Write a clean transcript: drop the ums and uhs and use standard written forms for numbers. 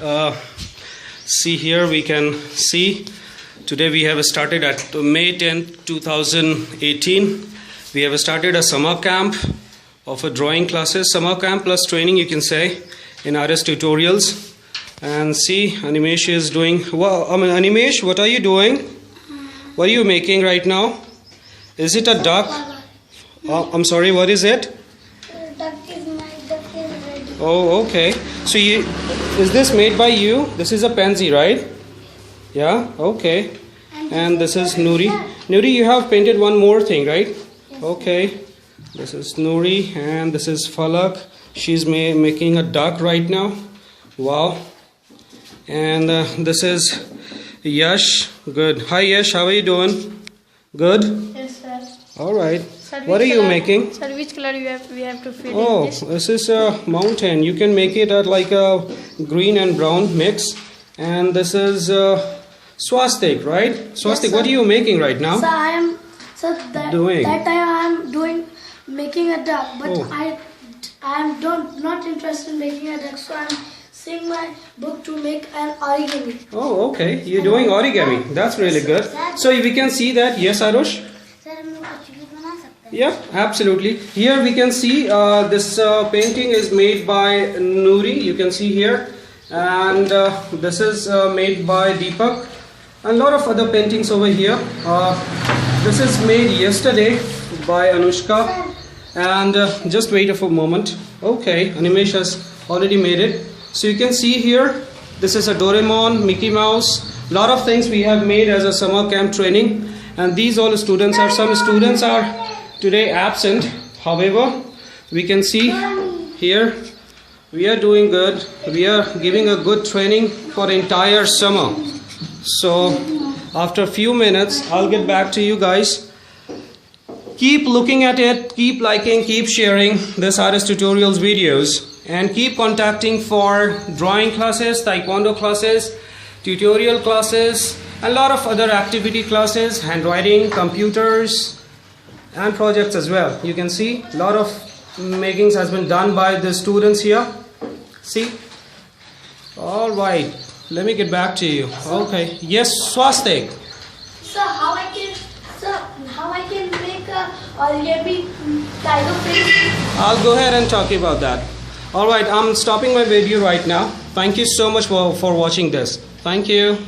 Uh, See here, we can see today we have started at May 10th 2018. We have started a summer camp of a drawing classes, summer camp plus training, you can say, in RS.Tutorials. And see, Animesh is doing well. Animesh, what are you doing? What are you making right now? Is it a duck? I'm sorry, what is it? Duck is ready. Oh, okay. So is this made by you? This is a pansy, right? Yeah, okay. And this is Nuri. Nuri, you have painted one more thing, right? Yes. Okay. This is Nuri and this is Falak. She's making a duck right now. Wow. And this is Yash. Good. Hi Yash, how are you doing? Good? Yes, sir. Alright. Sir, What are you making? Sir, which color we have to fill Oh, in this is a mountain. You can make it at like a green and brown mix. And this is swastik, right? Swastik, Yes, what are you making right now? So Doing. that time I am making a duck, but Oh. I am not interested in making a duck, so I am seeing my book to make an origami. Oh, okay. You're doing origami. That's really good. So we can see that. Yes, Arush? Yeah, absolutely. Here we can see this painting is made by Nuri. You can see here. And this is made by Deepak. And a lot of other paintings over here. This is made yesterday by Anushka. And just wait for a moment. Okay, Animesh has already made it. So you can see here, this is a Doraemon, Mickey Mouse. Lot of things we have made as a summer camp training. And these all students are, some students are today absent. However, we can see here, we are doing good. We are giving a good training for entire summer. So after a few minutes, I'll get back to you guys. Keep looking at it, keep liking, keep sharing this RS.Tutorials videos. And keep contacting for drawing classes, taekwondo classes, tutorial classes, a lot of other activity classes, handwriting, computers, and projects as well. You can see a lot of makings has been done by the students here. See? All right. Let me get back to you. Okay. Yes, swastik. So how I can make a origami kind of thing? I'll go ahead and talk about that. Alright, I'm stopping my video right now. Thank you so much for watching this. Thank you.